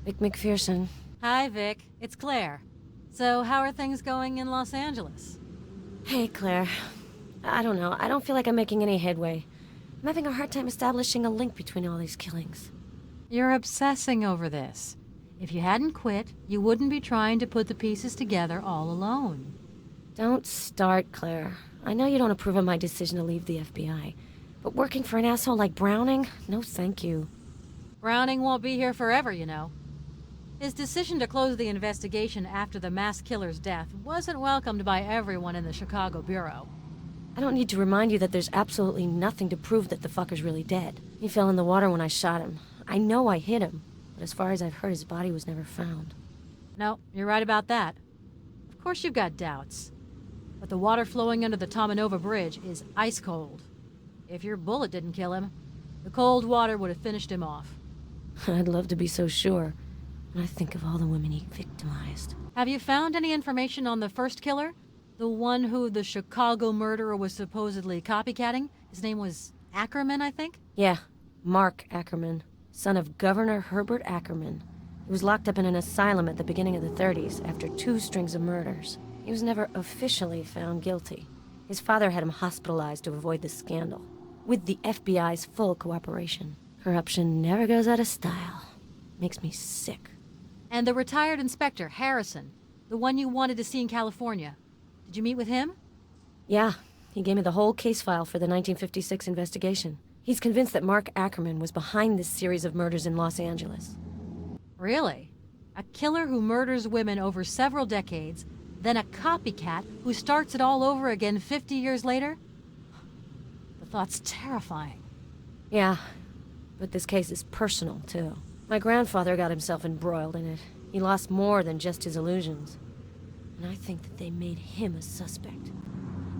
Vic McPherson. Hi, Vic. It's Claire. So, how are things going in Los Angeles? Hey, Claire. I don't know. I don't feel like I'm making any headway. I'm having a hard time establishing a link between all these killings. You're obsessing over this. If you hadn't quit, you wouldn't be trying to put the pieces together all alone. Don't start, Claire. I know you don't approve of my decision to leave the FBI, but working for an asshole like Browning? No, thank you. Browning won't be here forever, you know. His decision to close the investigation after the mass killer's death wasn't welcomed by everyone in the Chicago Bureau. I don't need to remind you that there's absolutely nothing to prove that the fucker's really dead. He fell in the water when I shot him. I know I hit him, but as far as I've heard, his body was never found. No, you're right about that. Of course you've got doubts. But the water flowing under the Tomanova Bridge is ice cold. If your bullet didn't kill him, the cold water would have finished him off. I'd love to be so sure. When I think of all the women he victimized. Have you found any information on the first killer? The one who the Chicago murderer was supposedly copycatting? His name was Ackerman, I think? Yeah, Mark Ackerman, son of Governor Herbert Ackerman. He was locked up in an asylum at the beginning of the 30s after 2 strings of murders. He was never officially found guilty. His father had him hospitalized to avoid the scandal, with the FBI's full cooperation. Corruption never goes out of style. Makes me sick. And the retired inspector, Harrison, the one you wanted to see in California. Did you meet with him? Yeah, he gave me the whole case file for the 1956 investigation. He's convinced that Mark Ackerman was behind this series of murders in Los Angeles. Really? A killer who murders women over several decades, then a copycat who starts it all over again 50 years later? The thought's terrifying. Yeah, but this case is personal, too. My grandfather got himself embroiled in it. He lost more than just his illusions. And I think that they made him a suspect.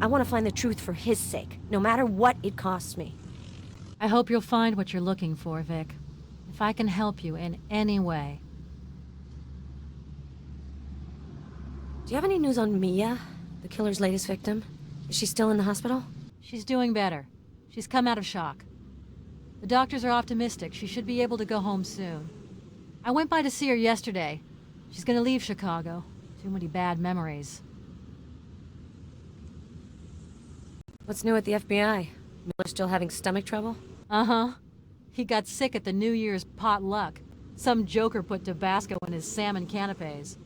I want to find the truth for his sake, no matter what it costs me. I hope you'll find what you're looking for, Vic. If I can help you in any way. Do you have any news on Mia, the killer's latest victim? Is she still in the hospital? She's doing better. She's come out of shock. The doctors are optimistic she should be able to go home soon. I went by to see her yesterday. She's gonna leave Chicago. Too many bad memories. What's new at the FBI? Miller still having stomach trouble? Uh-huh. He got sick at the New Year's potluck. Some joker put Tabasco in his salmon canapes.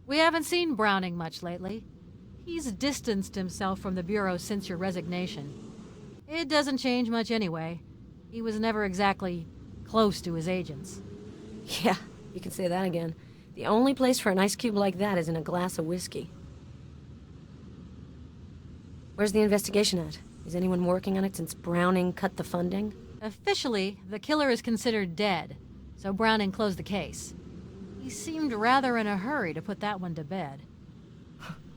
We haven't seen Browning much lately. He's distanced himself from the Bureau since your resignation. It doesn't change much anyway. He was never exactly close to his agents. Yeah, you can say that again. The only place for an ice cube like that is in a glass of whiskey. Where's the investigation at? Is anyone working on it since Browning cut the funding? Officially, the killer is considered dead, so Browning closed the case. He seemed rather in a hurry to put that one to bed.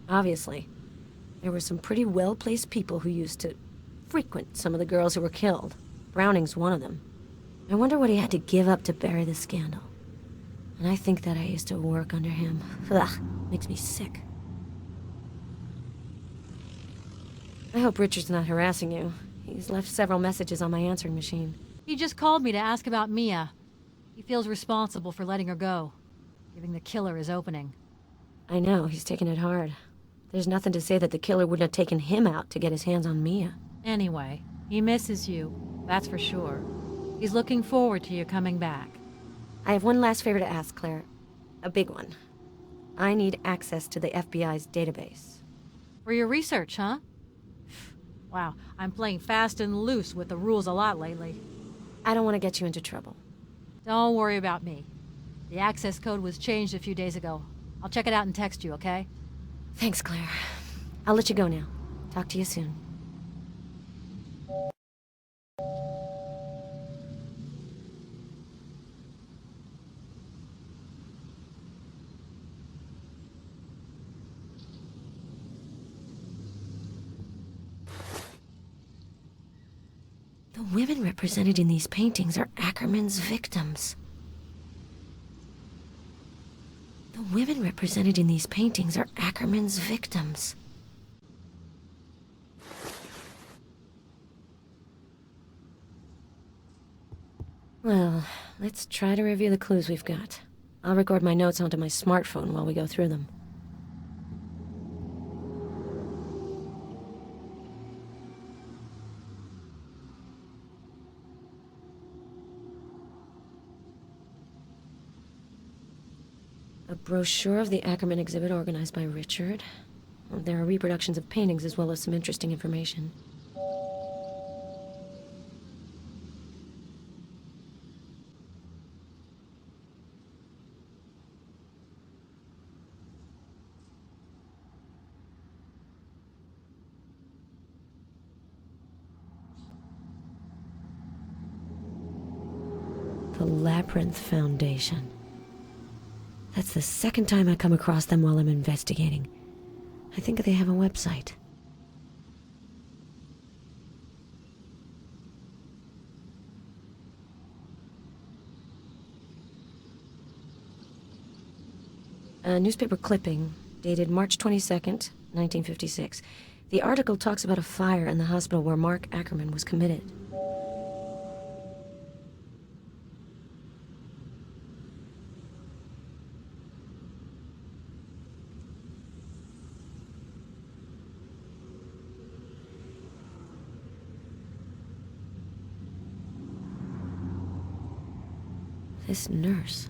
Obviously. There were some pretty well-placed people who used to frequent some of the girls who were killed. Browning's one of them. I wonder what he had to give up to bury the scandal. And I think that I used to work under him. Ugh, makes me sick. I hope Richard's not harassing you. He's left several messages on my answering machine. He just called me to ask about Mia. He feels responsible for letting her go, giving the killer his opening. I know, he's taking it hard. There's nothing to say that the killer wouldn't have taken him out to get his hands on Mia. Anyway, he misses you, that's for sure. He's looking forward to you coming back. I have one last favor to ask, Claire. A big one. I need access to the FBI's database. For your research, huh? Wow, I'm playing fast and loose with the rules a lot lately. I don't want to get you into trouble. Don't worry about me. The access code was changed a few days ago. I'll check it out and text you, okay? Thanks, Claire. I'll let you go now. Talk to you soon. The women represented in these paintings are Ackerman's victims. The women represented in these paintings are Ackerman's victims. Well, let's try to review the clues we've got. I'll record my notes onto my smartphone while we go through them. A brochure of the Ackerman exhibit organized by Richard. There are reproductions of paintings as well as some interesting information. The Labyrinth Foundation. That's the second time I come across them while I'm investigating. I think they have a website. A newspaper clipping, dated March 22nd, 1956. The article talks about a fire in the hospital where Mark Ackerman was committed. This nurse,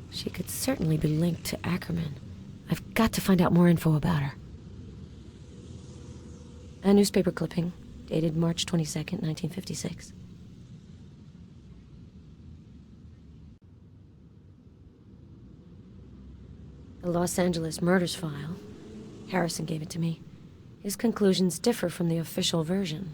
she could certainly be linked to Ackerman. I've got to find out more info about her. A newspaper clipping, dated March 22nd, 1956. The Los Angeles Murders File. Harrison gave it to me. His conclusions differ from the official version.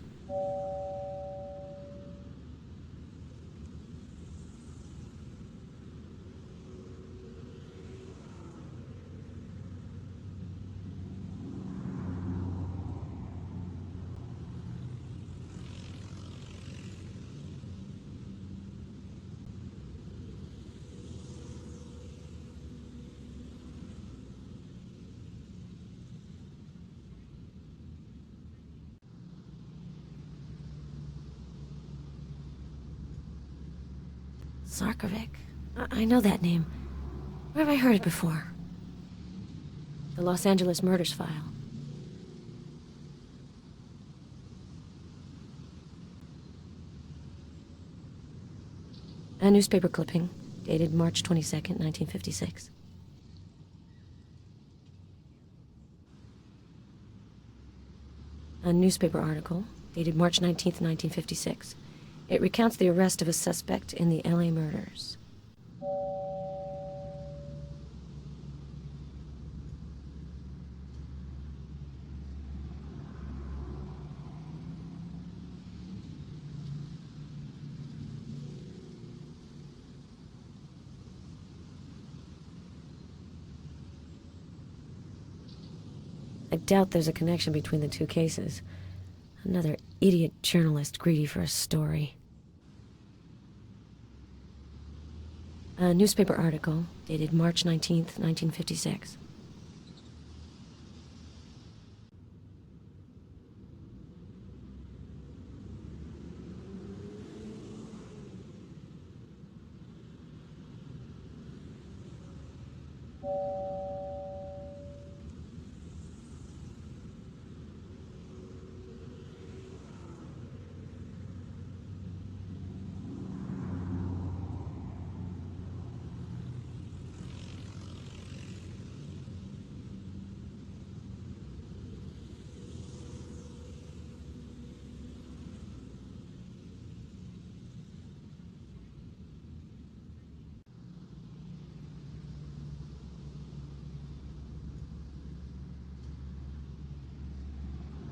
Zarkovic. I know that name. Where have I heard it before? The Los Angeles Murders File. A newspaper clipping, dated March 22nd, 1956. A newspaper article, dated March 19th, 1956. It recounts the arrest of a suspect in the LA murders. I doubt there's a connection between the two cases. Another idiot journalist greedy for a story. A newspaper article, dated March 19th, 1956.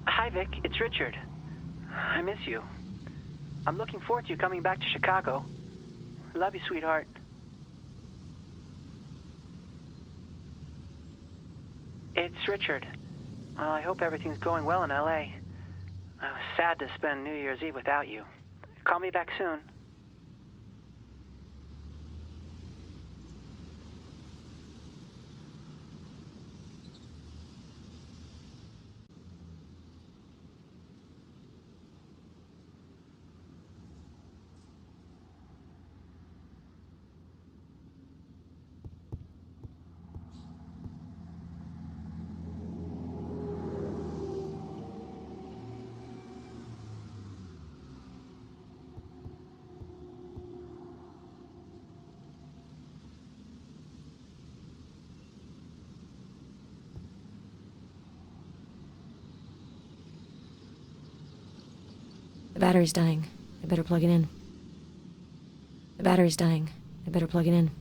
Hi, Vic. It's Richard. I miss you. I'm looking forward to you coming back to Chicago. Love you, sweetheart. It's Richard. Well, I hope everything's going well in L.A. I was sad to spend New Year's Eve without you. Call me back soon. battery's dying. I better plug it in. The battery's dying. I better plug it in.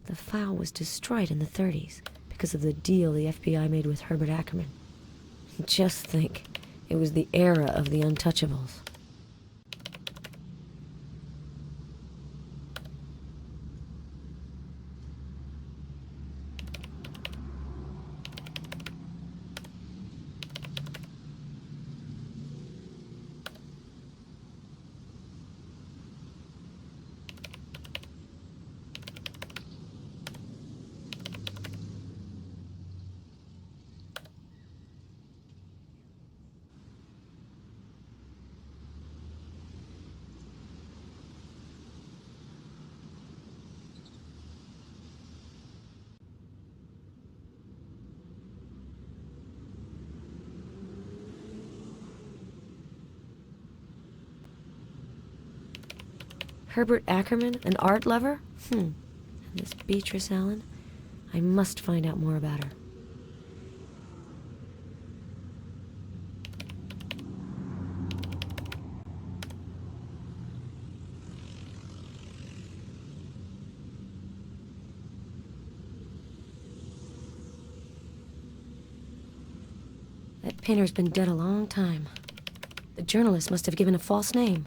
The file was destroyed in the 30s because of the deal the FBI made with Herbert Ackerman. Just think, it was the era of the untouchables. Herbert Ackerman, an art lover? And this Beatrice Allen? I must find out more about her. That painter's been dead a long time. The journalist must have given a false name.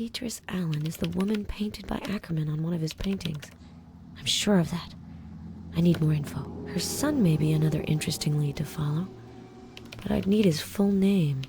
Beatrice Allen is the woman painted by Ackerman on one of his paintings. I'm sure of that. I need more info. Her son may be another interesting lead to follow, but I'd need his full name.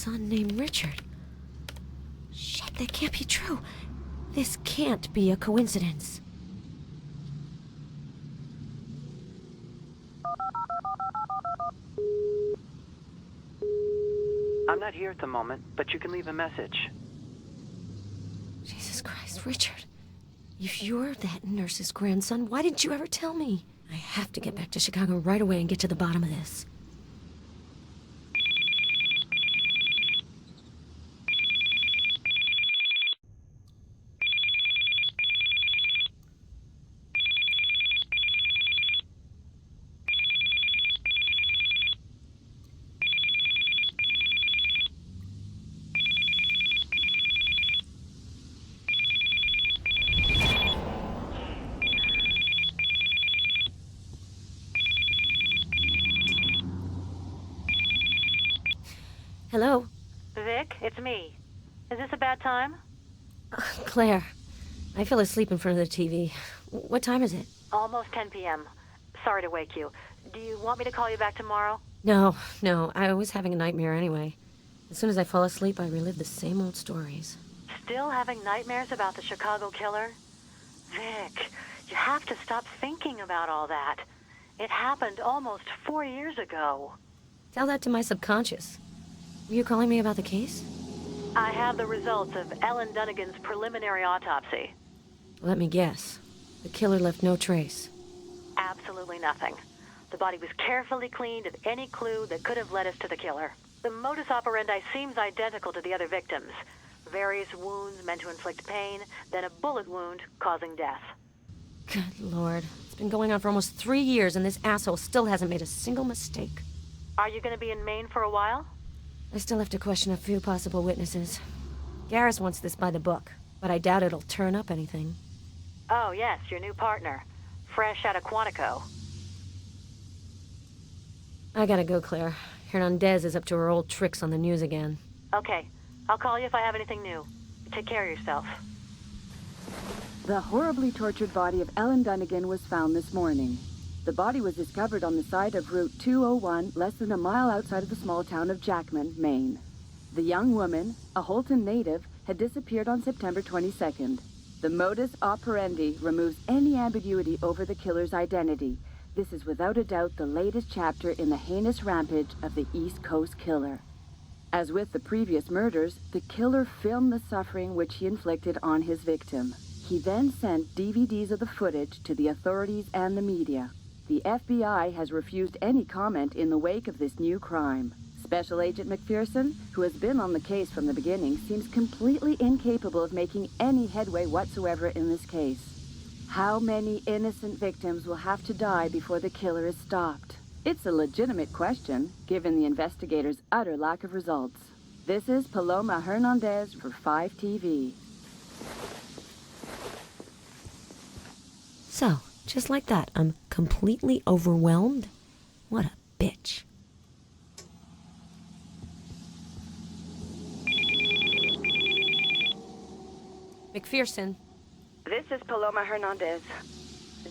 son named Richard. Shit, that can't be true. This can't be a coincidence. I'm not here at the moment, but you can leave a message. Jesus Christ, Richard. If you're that nurse's grandson, why didn't you ever tell me? I have to get back to Chicago right away and get to the bottom of this. Hello? Vic, it's me. Is this a bad time? Claire. I fell asleep in front of the TV. What time is it? Almost 10 p.m. Sorry to wake you. Do you want me to call you back tomorrow? No. I was having a nightmare anyway. As soon as I fall asleep, I relive the same old stories. Still having nightmares about the Chicago killer? Vic, you have to stop thinking about all that. It happened almost 4 years ago. Tell that to my subconscious. Were you calling me about the case? I have the results of Ellen Dunnigan's preliminary autopsy. Let me guess. The killer left no trace. Absolutely nothing. The body was carefully cleaned of any clue that could have led us to the killer. The modus operandi seems identical to the other victims. Various wounds meant to inflict pain, then a bullet wound causing death. Good Lord. It's been going on for almost 3 years and this asshole still hasn't made a single mistake. Are you going to be in Maine for a while? I still have to question a few possible witnesses. Garrus wants this by the book, but I doubt it'll turn up anything. Oh, yes, your new partner. Fresh out of Quantico. I gotta go, Claire. Hernandez is up to her old tricks on the news again. Okay, I'll call you if I have anything new. Take care of yourself. The horribly tortured body of Ellen Dunnigan was found this morning. The body was discovered on the side of Route 201, less than a mile outside of the small town of Jackman, Maine. The young woman, a Holton native, had disappeared on September 22nd. The modus operandi removes any ambiguity over the killer's identity. This is without a doubt the latest chapter in the heinous rampage of the East Coast Killer. As with the previous murders, the killer filmed the suffering which he inflicted on his victim. He then sent DVDs of the footage to the authorities and the media. The FBI has refused any comment in the wake of this new crime. Special Agent McPherson, who has been on the case from the beginning, seems completely incapable of making any headway whatsoever in this case. How many innocent victims will have to die before the killer is stopped? It's a legitimate question, given the investigators' utter lack of results. This is Paloma Hernandez for 5TV. So, just like that, I'm completely overwhelmed? What a bitch. McPherson. This is Paloma Hernandez.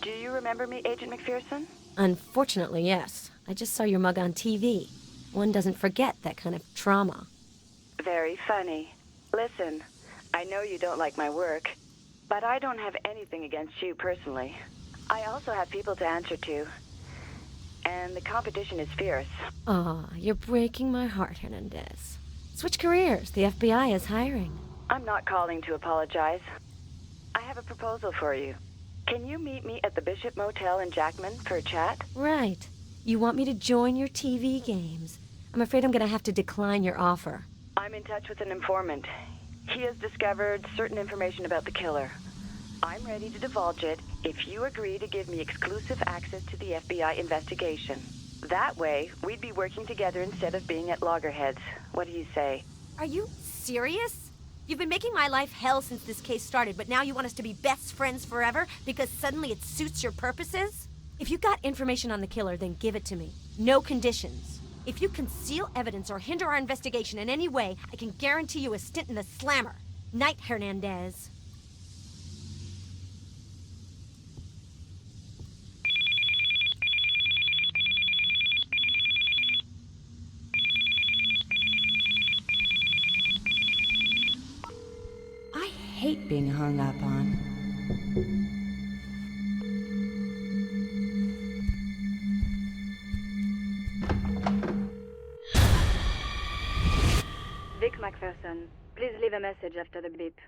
Do you remember me, Agent McPherson? Unfortunately, yes. I just saw your mug on TV. One doesn't forget that kind of trauma. Very funny. Listen, I know you don't like my work, but I don't have anything against you personally. I also have people to answer to, and the competition is fierce. Aw, you're breaking my heart, Hernandez. Switch careers. The FBI is hiring. I'm not calling to apologize. I have a proposal for you. Can you meet me at the Bishop Motel in Jackman for a chat? Right. You want me to join your TV games. I'm afraid I'm gonna have to decline your offer. I'm in touch with an informant. He has discovered certain information about the killer. I'm ready to divulge it if you agree to give me exclusive access to the FBI investigation. That way, we'd be working together instead of being at loggerheads. What do you say? Are you serious? You've been making my life hell since this case started, but now you want us to be best friends forever because suddenly it suits your purposes? If you got information on the killer, then give it to me. No conditions. If you conceal evidence or hinder our investigation in any way, I can guarantee you a stint in the slammer. Night, Hernandez. hate being hung up on. Vic McPherson, please leave a message after the beep.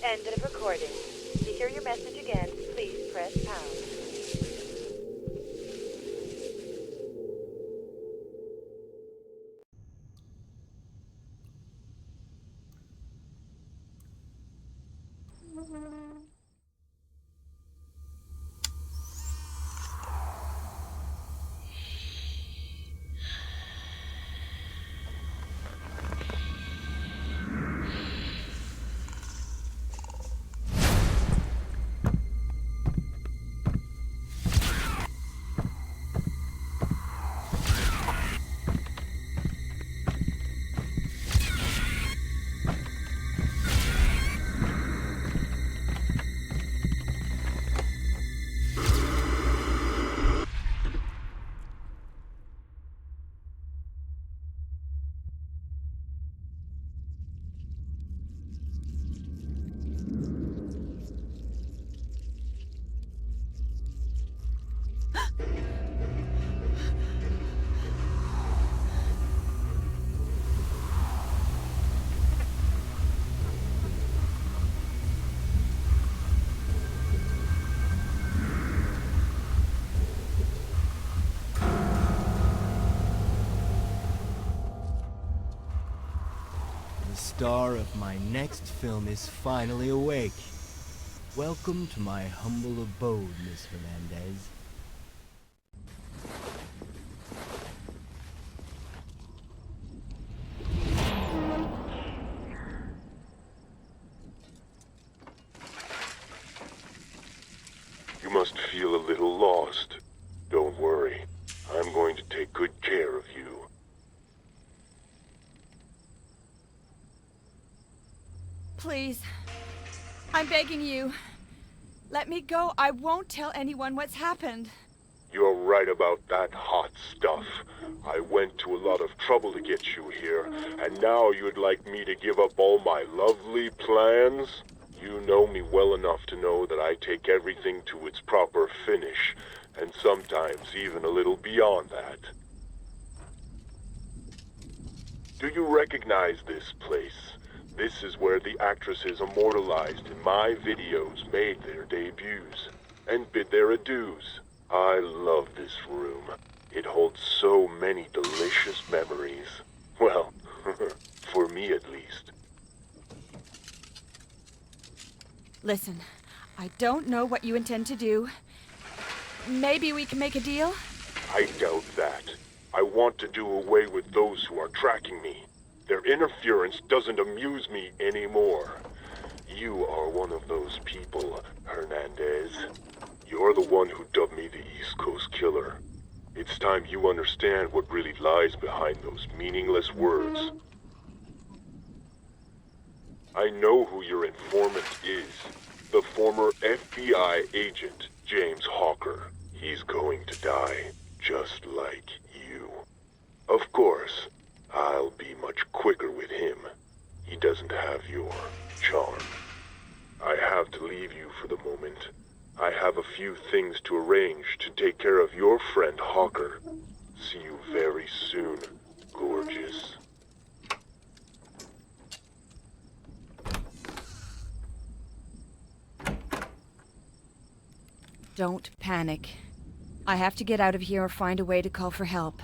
End of recording. To hear your message again, please press pound. The star of my next film is finally awake. Welcome to my humble abode, Miss Hernandez. You must feel a little lost. Don't worry. I'm going to take good care of you. Please. I'm begging you. Let me go. I won't tell anyone what's happened. You're right about that hot stuff. I went to a lot of trouble to get you here, and now you'd like me to give up all my lovely plans? You know me well enough to know that I take everything to its proper finish, and sometimes even a little beyond that. Do you recognize this place? This is where the actresses immortalized in my videos made their debuts and bid their adieus. I love this room. It holds so many delicious memories. Well, for me at least. Listen, I don't know what you intend to do. Maybe we can make a deal? I doubt that. I want to do away with those who are tracking me. Their interference doesn't amuse me anymore. You are one of those people, Hernandez. You're the one who dubbed me the East Coast Killer. It's time you understand what really lies behind those meaningless words. I know who your informant is. The former FBI agent, James Hawker. He's going to die, just like you. Of course, I'll be much quicker with him. He doesn't have your charm. I have to leave you for the moment. I have a few things to arrange to take care of your friend Hawker. See you very soon, gorgeous. Don't panic. I have to get out of here or find a way to call for help.